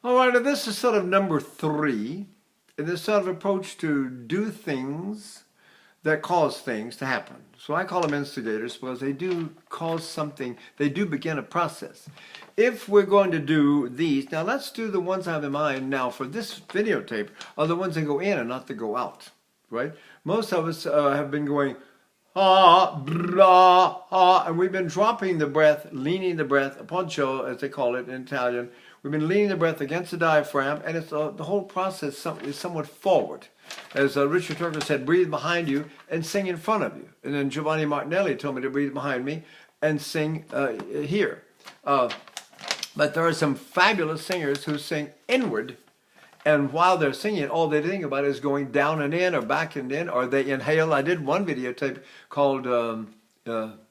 All right, now this is sort of number 3 in this sort of approach to do things that cause things to happen. So I call them instigators because they do cause something, they do begin a process. If we're going to do these, now let's do the ones I have in mind now for this videotape are the ones that go in and not that go out, right? Most of us have been going ah, blah, ah, and we've been dropping the breath, leaning the breath, poncho as they call it in Italian. We've been leaning the breath against the diaphragm, and it's the whole process is somewhat forward. As Richard Turker said, breathe behind you and sing in front of you. And then Giovanni Martinelli told me to breathe behind me and sing here. But there are some fabulous singers who sing inward, and while they're singing, all they think about is going down and in or back and in, or they inhale. I did one videotape called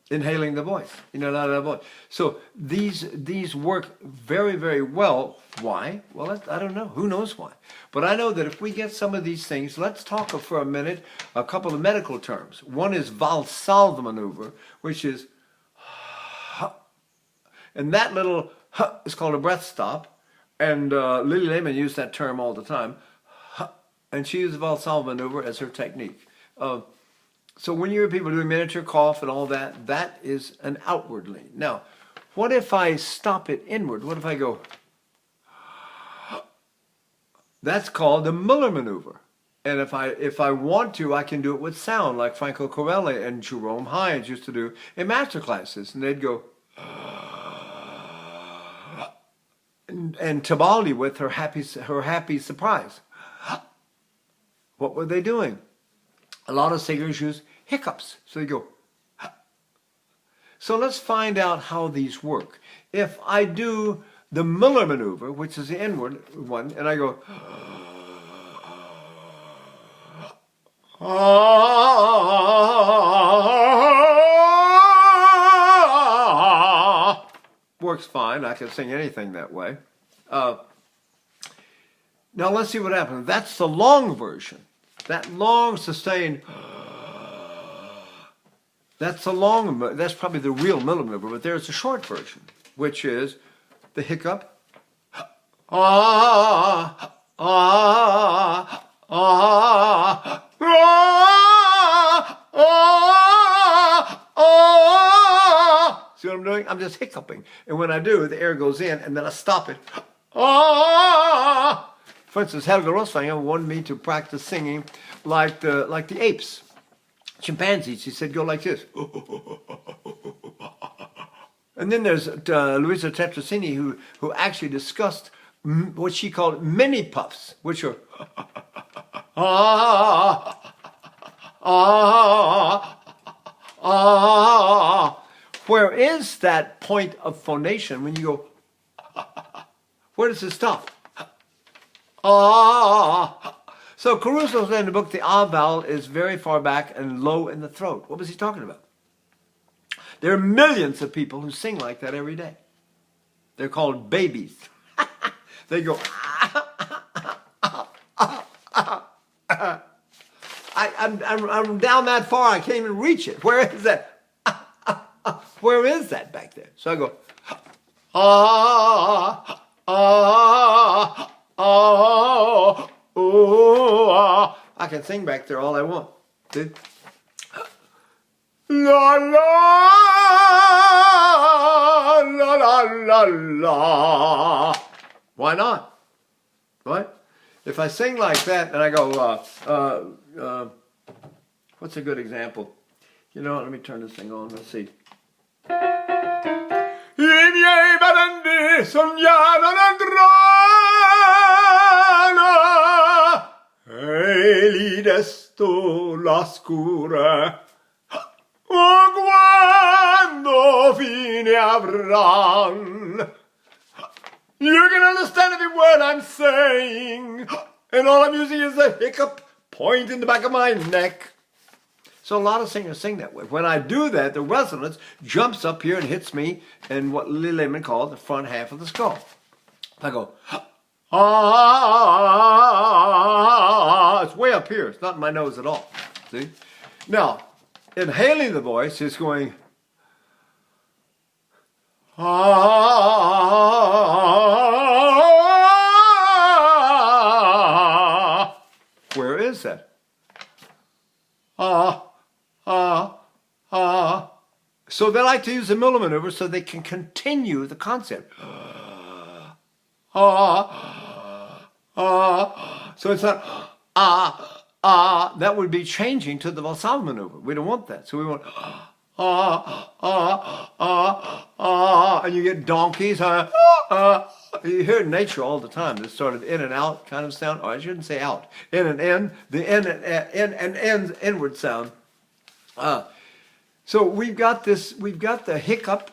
Inhaling the Voice. You know, not that voice. So these work very, very well. Why? Well, I don't know. Who knows why? But I know that if we get some of these things, let's talk for a minute a couple of medical terms. One is Valsalva maneuver, which is, and that little is called a breath stop. And Lily Lehman used that term all the time. And she used the Valsalva maneuver as her technique. So when you hear people doing miniature cough and all that, that is an outward lean. Now, what if I stop it inward? What if I go? That's called the Miller maneuver. And if I want to, I can do it with sound, like Franco Corelli and Jerome Hines used to do in master classes. And they'd go, and Tibaldi with her happy surprise. What were they doing? A lot of singers use hiccups. So they go. So let's find out how these work. If I do the Miller maneuver, which is the inward one, and I go, works fine. I can sing anything that way. Now let's see what happens. That's the long version. That long sustained. That's probably the real Miller maneuver. But there's a short version, which is the hiccup. See what I'm doing? I'm just hiccuping. And when I do, the air goes in, and then I stop it. For instance, Helga Rosfanger wanted me to practice singing like the apes, chimpanzees. She said, go like this. And then there's Luisa Tetrasini, who actually discussed what she called mini puffs, which are where is that point of phonation when you go? Where does it stop? So Caruso said in the book, the vowel is very far back and low in the throat. What was he talking about? There are millions of people who sing like that every day. They're called babies. They go. I'm down that far. I can't even reach it. Where is that? Where is that back there? So I go. I can sing back there all I want. See? La la la la la la. Why not? Right? If I sing like that and I go, what's a good example? You know what? Let me turn this thing on. Let's see. I miei battenti sognano andranno e lì desto la scura o quando fine avran. You can understand every word I'm saying, and all I'm using is a hiccup point in the back of my neck. So a lot of singers sing that way. When I do that, the resonance jumps up here and hits me in what Lily Lehman called the front half of the skull. I go, it's way up here. It's not in my nose at all. See? Now, inhaling the voice is going, So they like to use the Miller maneuver so they can continue the concept. So it's not that would be changing to the Valsalva maneuver. We don't want that. So we want and you get donkeys. You hear it in nature all the time. This sort of in and out kind of sound. Or I shouldn't say out. In and in. The in and ends inward sound. So we've got this. We've got the hiccup,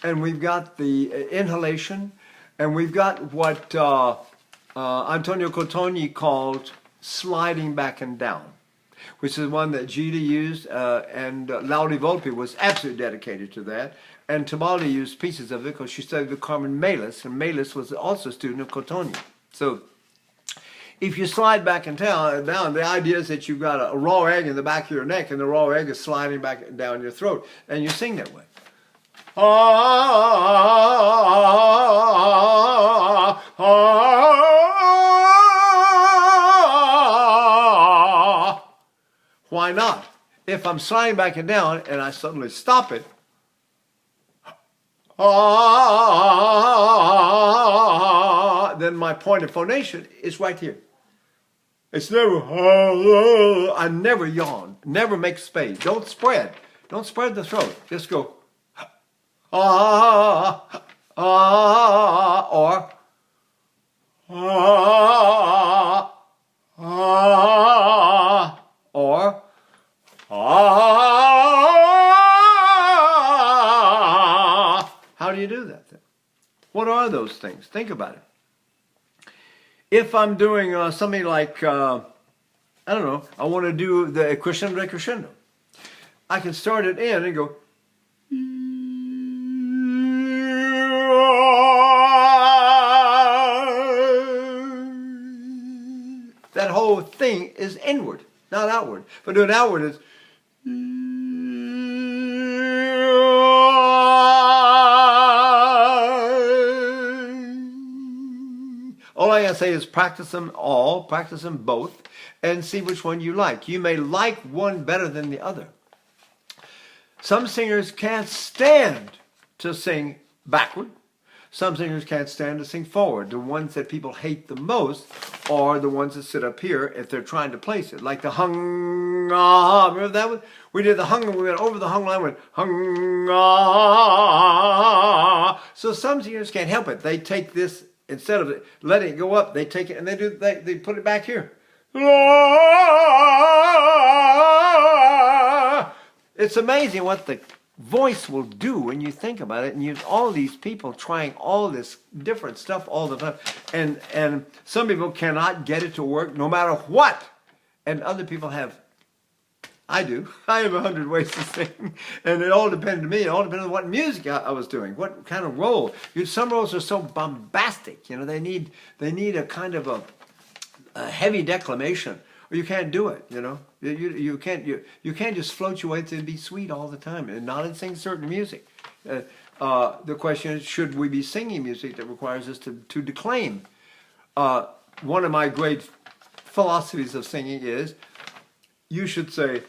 and we've got the inhalation, and we've got what Antonio Cotogni called sliding back and down, which is one that Gita used, and Lauri Volpi was absolutely dedicated to that. And Tamale used pieces of it because she studied with Carmen Melis, and Melis was also a student of Cotogni. So if you slide back and down, the idea is that you've got a raw egg in the back of your neck, and the raw egg is sliding back and down your throat, and you sing that way. Why not? If I'm sliding back and down and I suddenly stop it, then my point of phonation is right here. It's never, I never yawn, never make space. Don't spread the throat. Just go, or, how do you do that then? What are those things? Think about it. If I'm doing something like, I don't know, I want to do the crescendo decrescendo. I can start it in and go, that whole thing is inward, not outward. If I do it outward, it's all I gotta say is practice them all, practice them both, and see which one you like. You may like one better than the other. Some singers can't stand to sing backward. Some singers can't stand to sing forward. The ones that people hate the most are the ones that sit up here if they're trying to place it. Like the hung, remember that one? We did the hung, and we went over the hung line, went hung, So some singers can't help it. They take this, instead of letting it go up, they take it and they put it back here. It's amazing what the voice will do when you think about it, and you have all these people trying all this different stuff all the time, and some people cannot get it to work no matter what, and other people have. I have 100 ways to sing, and it all depended on me. It all depended on what music I was doing, what kind of role. Some roles are so bombastic, you know, they need a kind of a heavy declamation, or you can't do it, you know. You can't just float your way to be sweet all the time and not sing certain music. The question is, should we be singing music that requires us to declaim? One of my great philosophies of singing is, you should say,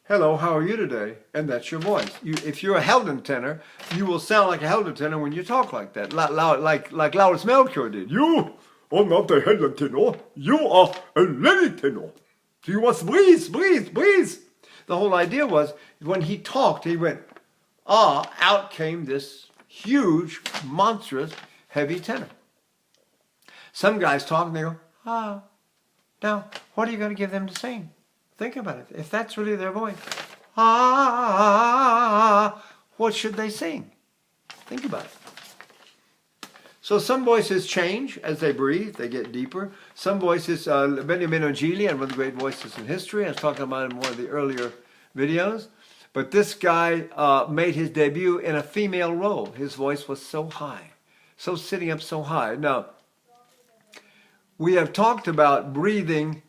"Hello, how are you today?" And that's your voice. If you're a Helden tenor, you will sound like a Helden tenor when you talk like that, like Laurits Melchior did. "You are not a Helden tenor. You are a lady tenor. You must breathe, breathe, breathe." The whole idea was, when he talked, he went, out came this huge, monstrous, heavy tenor. Some guys talk and they go, Now, what are you going to give them to sing? Think about it. If that's really their voice, what should they sing? Think about it. So some voices change as they breathe, they get deeper. Some voices, Beniamino Gigli, one of the great voices in history, I was talking about in one of the earlier videos, but this guy made his debut in a female role. His voice was so high, so sitting up so high. Now, we have talked about breathing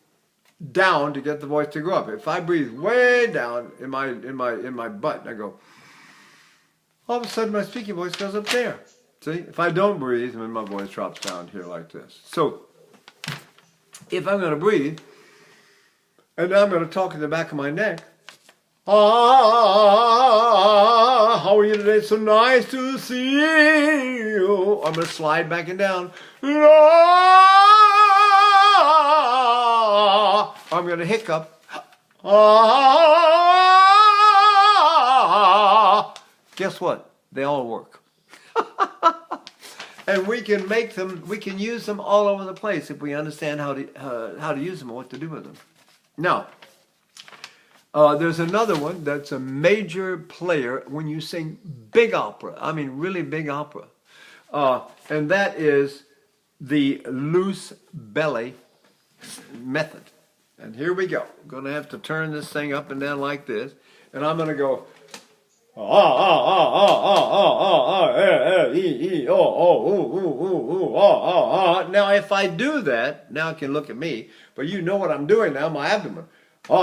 down to get the voice to go up. If I breathe way down in my butt, and I go, all of a sudden my speaking voice goes up there. See, if I don't breathe, then my voice drops down here like this. So, if I'm going to breathe, and I'm going to talk in the back of my neck, How are you today? So nice to see you. I'm going to slide back and down. I'm going to hiccup. Guess what? They all work. And we can make them, we can use them all over the place if we understand how to use them and what to do with them. Now, there's another one that's a major player when you sing big opera. I mean, really big opera. And that is the loose belly method. And here we go. I'm going to have to turn this thing up and down like this. And I'm going to go. Now, if I do that, now you can look at me, but you know what I'm doing now, my abdomen. Now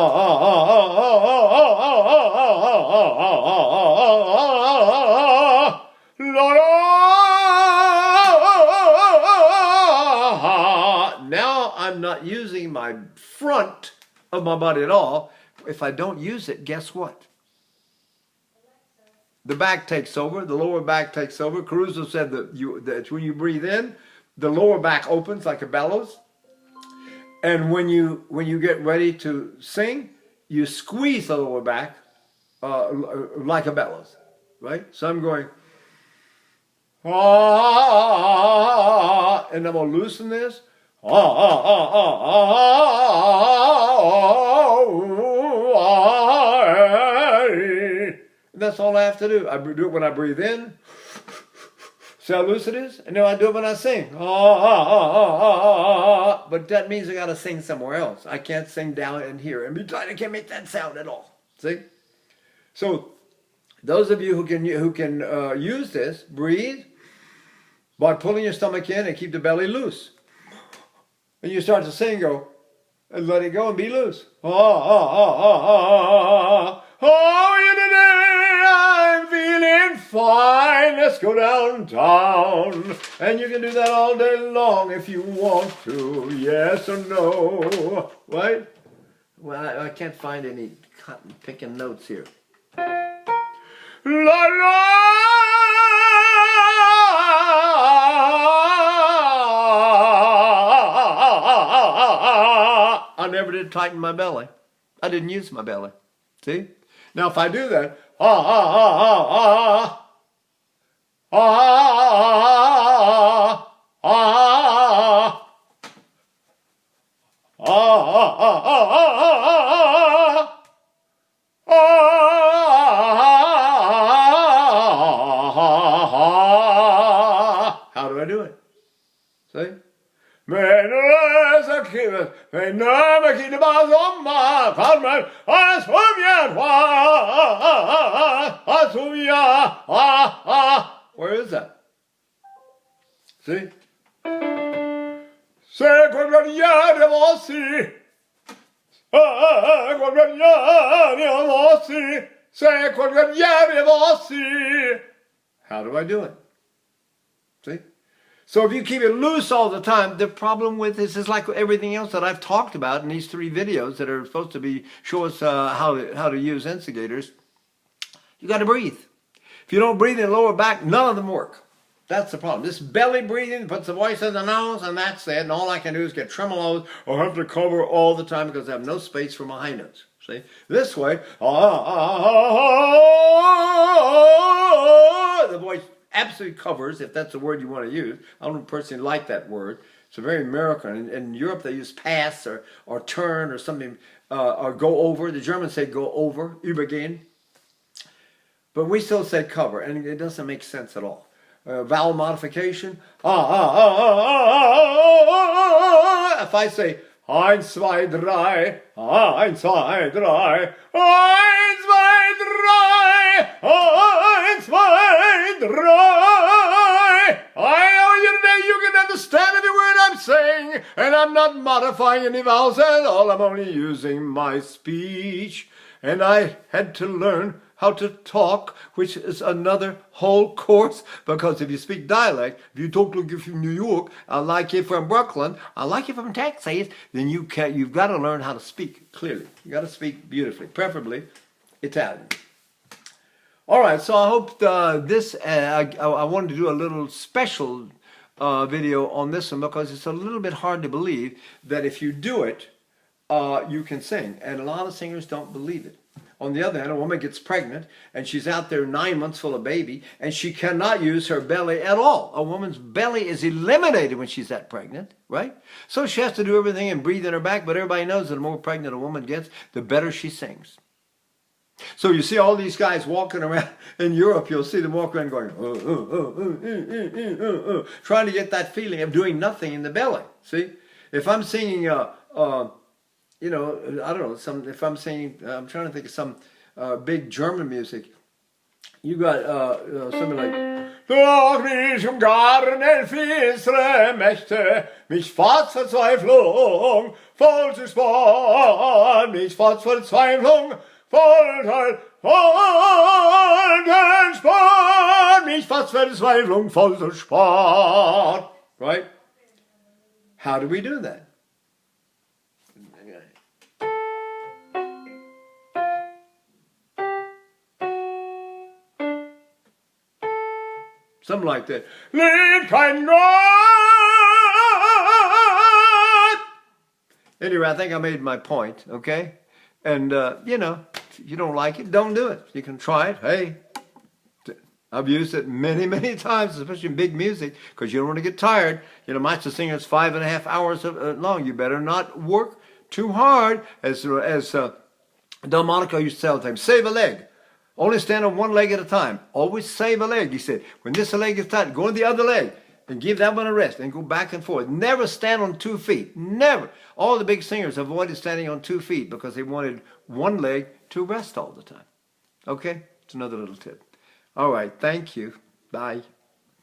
I'm not using my front of my body at all. If I don't use it, guess what? The back takes over, the lower back takes over. Caruso said that when you breathe in, the lower back opens like a bellows. And when you get ready to sing, you squeeze the lower back like a bellows, right? So I'm going, and I'm going to loosen this. And that's all I have to do. I do it when I breathe in. See how loose it is? And then I do it when I sing. But that means I got to sing somewhere else. I can't sing down in here. And I can't make that sound at all. See? So those of you who can use this, breathe by pulling your stomach in and keep the belly loose. And you start to sing, go, and let it go and be loose. Oh, you today, I'm feeling fine. Let's go downtown. And you can do that all day long if you want to. Yes or no. Right? Well, I can't find any cotton picking notes here. La la! I never did tighten my belly. I didn't use my belly. See? Now if I do that, how do I do it? See? Where is that? See? How do I do it? See? So if you keep it loose all the time, the problem with this is like everything else that I've talked about in these 3 videos that are supposed to show us how to use instigators. You got to breathe. If you don't breathe in the lower back, none of them work. That's the problem. This belly breathing puts the voice in the nose, and that's it. And all I can do is get tremolos or have to cover all the time because I have no space for my high notes. See? This way, the voice absolutely covers, if that's the word you want to use. I don't personally like that word. It's a very American. In Europe, they use pass or turn or something, or go over. The Germans say go over, übergehen. But we still say cover, and it doesn't make sense at all. Vowel modification. If I say 1, 2, 3, 1, 2, 3, 1, 2, 3, 1, 2, 3. You can understand every word I'm saying, and I'm not modifying any vowels at all. I'm only using my speech. And I had to learn how to talk, which is another whole course, because if you speak dialect, if you talk like you're from New York, I like you from Brooklyn, I like you from Texas, then you've got to learn how to speak clearly. You got to speak beautifully, preferably Italian. All right, so I hope I wanted to do a little special video on this one because it's a little bit hard to believe that if you do it, you can sing. And a lot of singers don't believe it. On the other hand, a woman gets pregnant and she's out there 9 months full of baby and she cannot use her belly at all. A woman's belly is eliminated when she's that pregnant, right? So she has to do everything and breathe in her back, but everybody knows that the more pregnant a woman gets, the better she sings. So you see all these guys walking around in Europe, you'll see them walk around going, trying to get that feeling of doing nothing in the belly. See? If I'm singing, you know, I don't know, if I'm singing, I'm trying to think of some big German music. You got something like, Doch mich umgarn finstere Mächte, mich Verzweiflung, voll zu Spahn, mich Verzweiflung, voll zu Spahn, mich Verzweiflung, voll zu Spahn. Right? How do we do that? Something like that. Lieb kein Gott! Anyway, I think I made my point, okay? And, you know, if you don't like it, don't do it. You can try it. Hey, I've used it many, many times, especially in big music, because you don't want to get tired. You know, Meister Singer is 5.5 hours long. You better not work too hard. As Delmonico used to say all the time, save a leg. Only stand on one leg at a time. Always save a leg. He said, when this leg is tight, go on the other leg and give that one a rest and go back and forth. Never stand on 2 feet. Never. All the big singers avoided standing on 2 feet because they wanted one leg to rest all the time. Okay? It's another little tip. All right. Thank you. Bye.